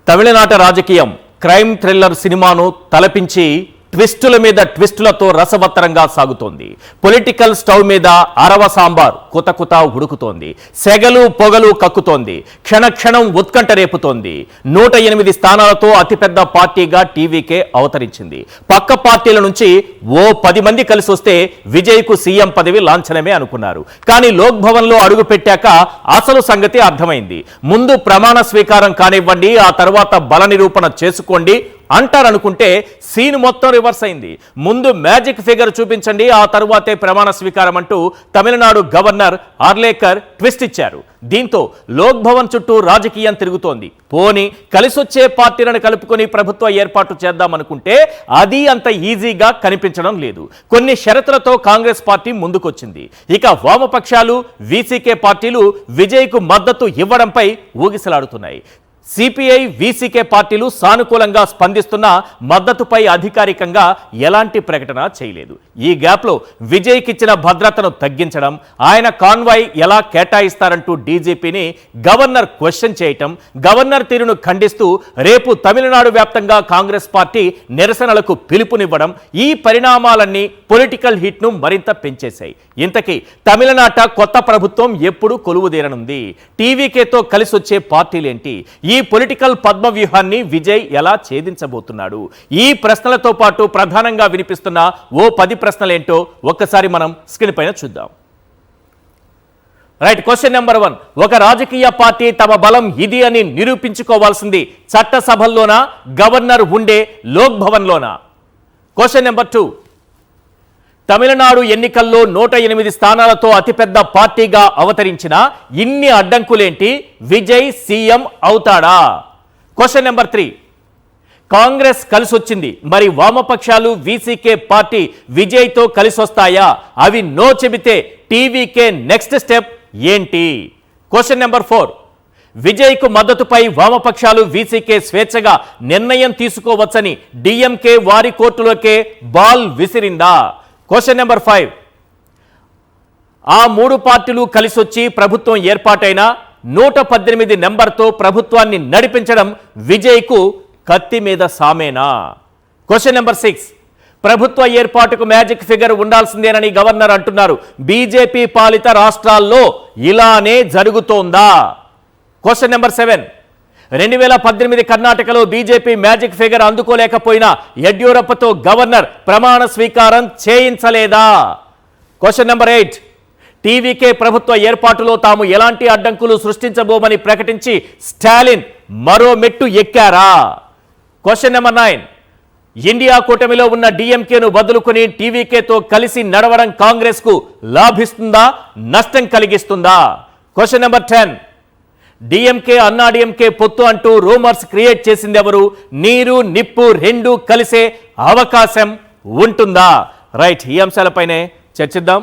తమిళనాట రాజకీయం crime thriller సినిమాను తలపించి ట్విస్టుల మీద ట్విస్టులతో రసవత్తరంగా సాగుతోంది. పొలిటికల్ స్టవ్ మీద అరవ సాంబార్ కుతకుత ఉడుకుతోంది. సెగలు పొగలు కక్కుతోంది. క్షణక్షణం ఉత్కంఠ రేపుతోంది. 108 స్థానాలతో అతిపెద్ద పార్టీగా టీవీకే అవతరించింది. పక్క పార్టీల నుంచి ఓ 10 మంది కలిసి వస్తే విజయ్కు సీఎం పదవి లాంఛనమే అనుకున్నారు. కానీ లోక్ భవన్లో అడుగు పెట్టాక అసలు సంగతి అర్థమైంది. ముందు ప్రమాణ స్వీకారం కానివ్వండి, ఆ తర్వాత బల నిరూపణ చేసుకోండి అంటారనుకుంటే సీన్ మొత్తం రివర్స్ అయింది. ముందు మ్యాజిక్ ఫిగర్ చూపించండి, ఆ తరువాతే ప్రమాణ స్వీకారం అంటూ తమిళనాడు గవర్నర్ ఆర్లేకర్ ట్విస్ట్ ఇచ్చారు. దీంతో లోక్ భవన్ చుట్టూ రాజకీయం తిరుగుతోంది. పోని కలిసొచ్చే పార్టీలను కలుపుకొని ప్రభుత్వ ఏర్పాటు చేద్దామనుకుంటే అది అంత ఈజీగా కనిపించడం లేదు. కొన్ని షరతులతో కాంగ్రెస్ పార్టీ ముందుకొచ్చింది. ఇక వామపక్షాలు, వీసీకే పార్టీలు విజయ్కు మద్దతు ఇవ్వడంపై ఊగిసలాడుతున్నాయి. సిపిఐ, వీసీకే పార్టీలు సానుకూలంగా స్పందిస్తున్న మద్దతుపై అధికారికంగా ఎలాంటి ప్రకటన చేయలేదు. ఈ గ్యాప్లో విజయ్కిచ్చిన భద్రతను తగ్గించడం, ఆయన కాన్వాయ్ ఎలా కేటాయిస్తారంటూ డీజీపీని గవర్నర్ క్వశ్చన్ చేయటం, గవర్నర్ తీరును ఖండిస్తూ రేపు తమిళనాడు వ్యాప్తంగా కాంగ్రెస్ పార్టీ నిరసనలకు పిలుపునివ్వడం, ఈ పరిణామాలన్నీ పొలిటికల్ హీట్ను మరింత పెంచేశాయి. ఇంతకీ తమిళనాట కొత్త ప్రభుత్వం ఎప్పుడు కొలువుదీరనుంది? టీవీకేతో కలిసొచ్చే పార్టీలేంటి? ఈ పొలిటికల్ పద్మ వ్యూహాన్ని విజయ్ ఎలా ఛేదించబోతున్నాడు? ఈ ప్రశ్నలతో పాటు ప్రధానంగా వినిపిస్తున్న ఓ 10 ప్రశ్నలేంటో ఒక్కసారి మనం స్క్రీన్ పైన చూద్దాం. Right, question number 1. ఒక రాజకీయ పార్టీ తమ బలం ఇది అని నిరూపించుకోవాల్సింది చట్టసభల్లోనా, గవర్నర్ ఉండే లోక్ భవన్లోనా? Question number 2. తమిళనాడు ఎన్నికల్లో 108 స్థానాలతో అతిపెద్ద పార్టీగా అవతరించిన ఇన్ని అడ్డంకులేంటి? విజయ్ సీఎం అవుతాడా? Question number 3. కాంగ్రెస్ కలిసొచ్చింది, మరి వామపక్షాలు, వీసీకే పార్టీ విజయ్తో కలిసొస్తాయా? అవి నో చెబితే టీవీకే నెక్స్ట్ స్టెప్ ఏంటి? Question number 4. విజయ్కు మద్దతుపై వామపక్షాలు, వీసీకే స్వేచ్ఛగా నిర్ణయం తీసుకోవచ్చని డిఎంకే వారి కోర్టులోకే బాల్ విసిరిందా? Question number 5. ఆ 3 పార్టీలు కలిసొచ్చి ప్రభుత్వం ఏర్పాటైన 118 నెంబర్తో ప్రభుత్వాన్ని నడిపించడం విజయ్కు కత్తి మీద సామేనా? Question number 6. ప్రభుత్వ ఏర్పాటుకు మ్యాజిక్ ఫిగర్ ఉండాల్సిందేనని గవర్నర్ అంటున్నారు. బీజేపీ పాలిత రాష్ట్రాల్లో ఇలానే జరుగుతోందా? Question number 7. 2018 కర్ణాటకలో బీజేపీ మ్యాజిక్ ఫిగర్ అందుకోలేకపోయినా యడ్యూరప్పతో గవర్నర్ ప్రమాణ స్వీకారం చేయించలేదా? Question number 8. టీవీకే ప్రభుత్వ ఏర్పాటులో తాము ఎలాంటి అడ్డంకులు సృష్టించబోమని ప్రకటించి స్టాలిన్ మరో మెట్టు ఎక్కారా? Question number 9. ఇండియా కూటమిలో ఉన్న డిఎంకేను వదులుకుని టీవీకేతో కలిసి నడవడం కాంగ్రెస్కు లాభిస్తుందా, నష్టం కలిగిస్తుందా? Question number 10. డిఎంకే, అన్నాడీఎంకే పొత్తు అంటూ రూమర్స్ క్రియేట్ చేసింది ఎవరు? నీరు నిప్పు రెండూ కలిసే అవకాశం ఉంటుందా? రైట్, ఈ అంశాలపైనే చర్చిద్దాం.